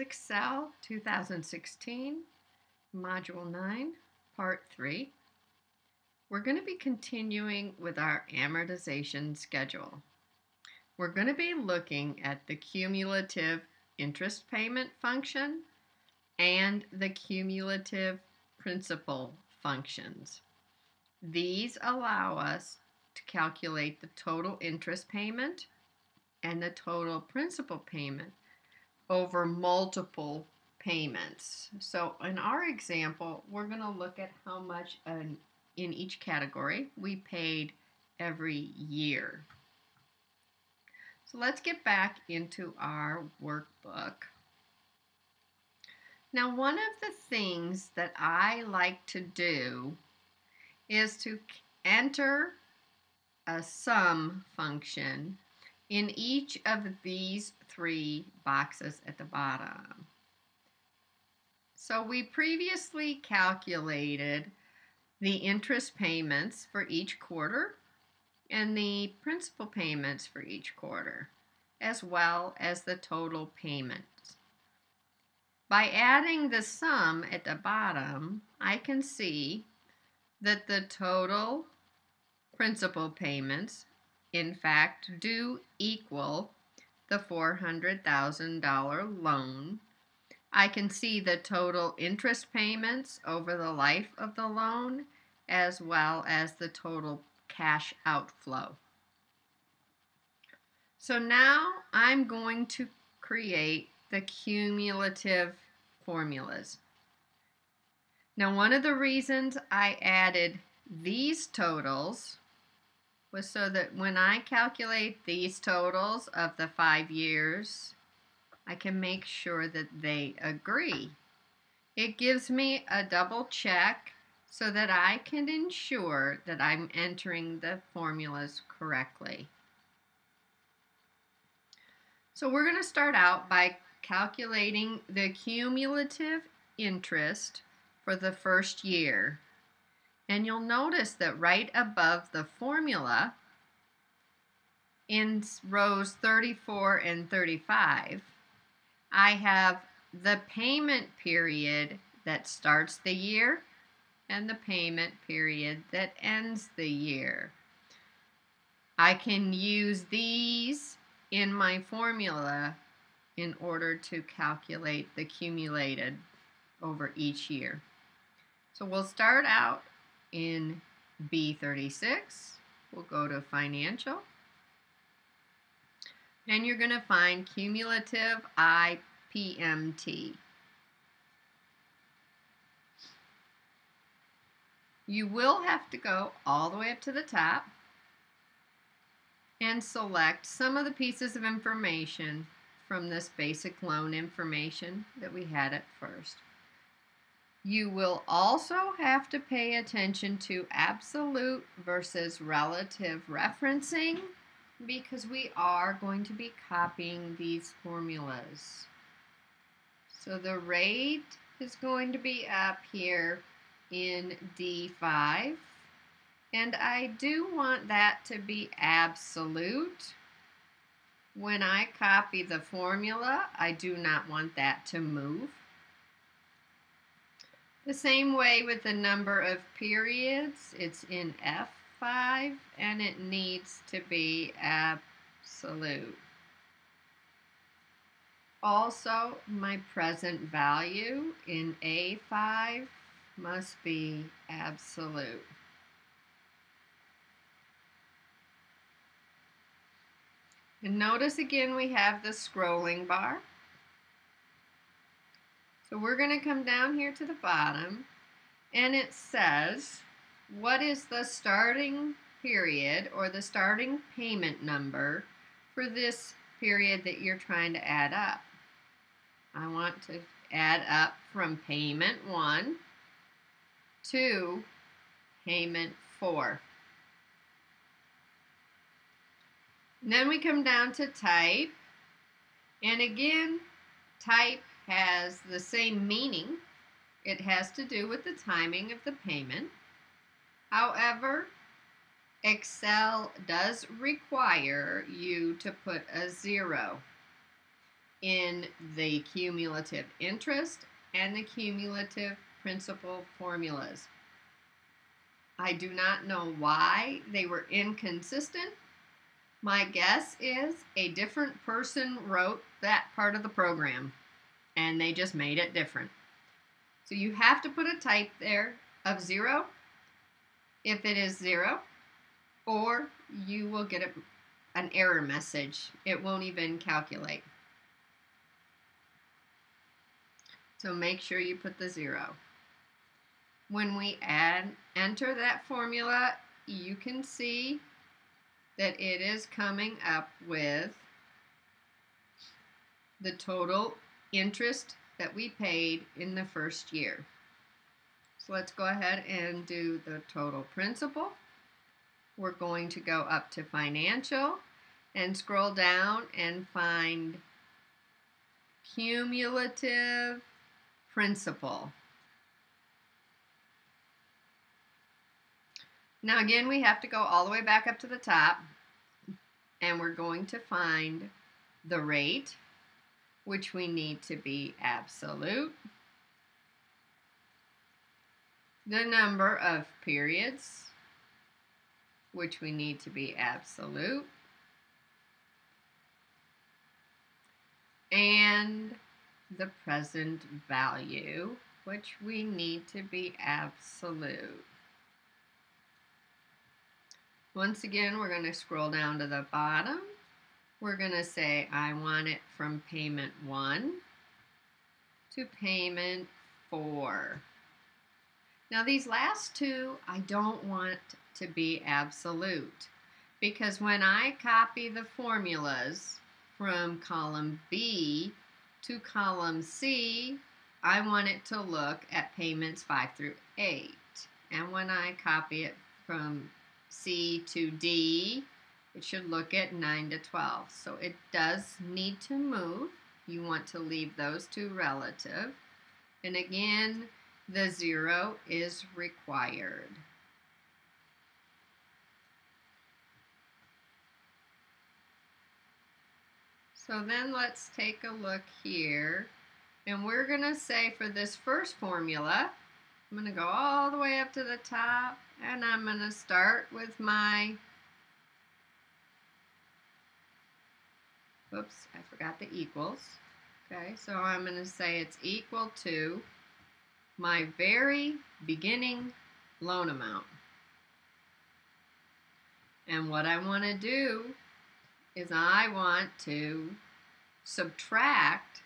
Excel 2016, Module 9, Part 3. We're going to be continuing with our amortization schedule. We're going to be looking at the cumulative interest payment function and the cumulative principal functions. These allow us to calculate the total interest payment and the total principal payment over multiple payments. So in our example, we're going to look at how much in each category we paid every year. So let's get back into our workbook. Now, one of the things that I like to do is to enter a sum function in each of these three boxes at the bottom. So we previously calculated the interest payments for each quarter and the principal payments for each quarter, as well as the total payments. By adding the sum at the bottom, I can see that the total principal payments in fact do equal the $400,000 loan. I can see the total interest payments over the life of the loan as well as the total cash outflow. So now I'm going to create the cumulative formulas. Now, one of the reasons I added these totals was so that when I calculate these totals of the 5 years, I can make sure that they agree. It gives me a double check so that I can ensure that I'm entering the formulas correctly. So we're going to start out by calculating the cumulative interest for the first year. And you'll notice that right above the formula, in rows 34 and 35, I have the payment period that starts the year and the payment period that ends the year. I can use these in my formula in order to calculate the cumulated over each year. So we'll start out in B36, we'll go to Financial, and you're going to find Cumulative IPMT. You will have to go all the way up to the top and select some of the pieces of information from this basic loan information that we had at first. You will also have to pay attention to absolute versus relative referencing because we are going to be copying these formulas. So the rate is going to be up here in D5, and I do want that to be absolute. When I copy the formula, I do not want that to move. The same way with the number of periods, it's in F5 and it needs to be absolute. Also, my present value in A5 must be absolute. And notice again we have the scrolling bar. So we're going to come down here to the bottom, and it says, what is the starting period or the starting payment number for this period that you're trying to add up? I want to add up from payment 1 to payment 4. And then we come down to type, and again, type has the same meaning. It has to do with the timing of the payment. However, Excel does require you to put a 0. in the cumulative interest and the cumulative principal formulas. I do not know why they were inconsistent. My guess is a different person wrote that part of the program and they just made it different. So you have to put a type there of 0 if it is 0, or you will get an error message. It won't even calculate. So make sure you put the 0. When we enter that formula, you can see that it is coming up with the total interest that we paid in the first year. So let's go ahead and do the total principal. We're going to go up to financial and scroll down and find cumulative principal. Now again, we have to go all the way back up to the top, and we're going to find the rate, which we need to be absolute, the number of periods, which we need to be absolute, and the present value, which we need to be absolute. Once again, we're going to scroll down to the bottom. We're going to say I want it from payment 1 to payment 4. Now these last two I don't want to be absolute, because when I copy the formulas from column B to column C, I want it to look at payments 5 through 8. And when I copy it from C to D, it should look at 9 to 12. So it does need to move. You want to leave those two relative. And again, the 0 is required. So then let's take a look here. And we're going to say for this first formula, I'm going to go all the way up to the top, and I'm going to start with my, oops, I forgot the equals. Okay, so I'm going to say it's equal to my very beginning loan amount. And what I want to do is I want to subtract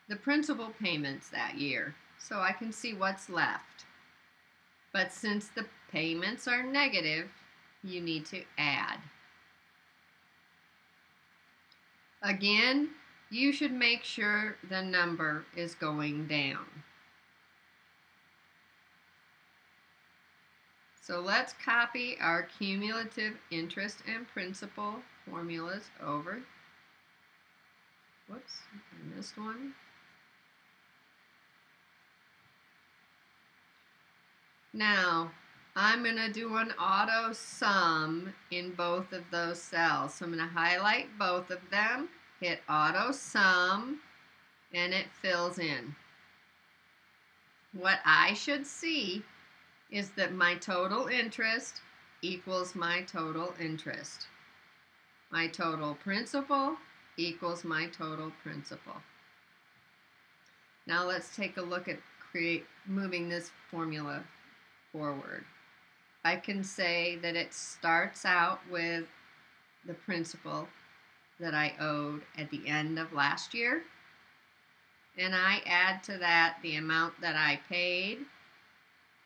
the principal payments that year so I can see what's left. But since the payments are negative, you need to add. Again, you should make sure the number is going down. So let's copy our cumulative interest and principal formulas over. Whoops, I missed one. Now, I'm going to do an auto sum in both of those cells. So I'm going to highlight both of them, hit auto sum, and it fills in. What I should see is that my total interest equals my total interest. My total principal equals my total principal. Now let's take a look at moving this formula forward. I can say that it starts out with the principal that I owed at the end of last year, and I add to that the amount that I paid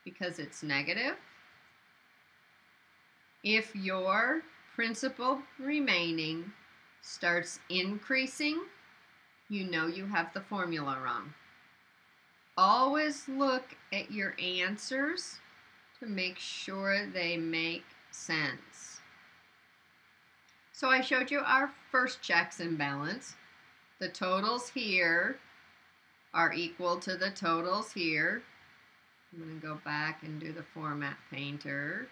because it's negative. If your principal remaining starts increasing, you know you have the formula wrong. Always look at your answers to make sure they make sense. So I showed you our first checks and balance. The totals here are equal to the totals here. I'm going to go back and do the format painter.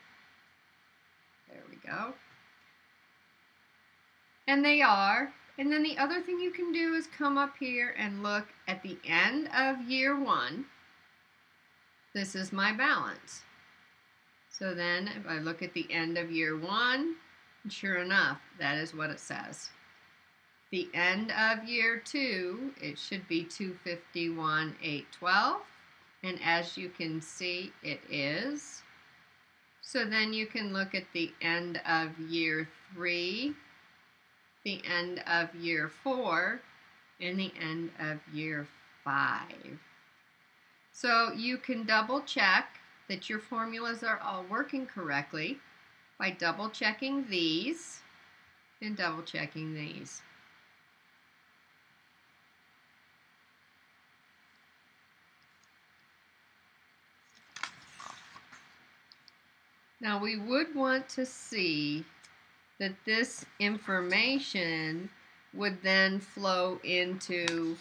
There we go. And they are. And then the other thing you can do is come up here and look at the end of year 1. This is my balance. So then if I look at the end of year 1, sure enough, that is what it says. The end of year 2, it should be 251,812. And as you can see, it is. So then you can look at the end of year 3, the end of year 4, and the end of year 5. So you can double check that your formulas are all working correctly by double checking these and double checking these. Now we would want to see that this information would then flow into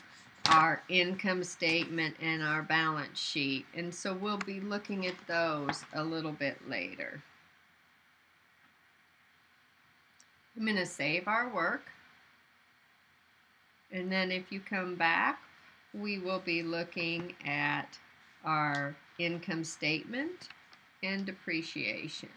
our income statement and our balance sheet, and so we'll be looking at those a little bit later. I'm going to save our work, and then if you come back, we will be looking at our income statement and depreciation.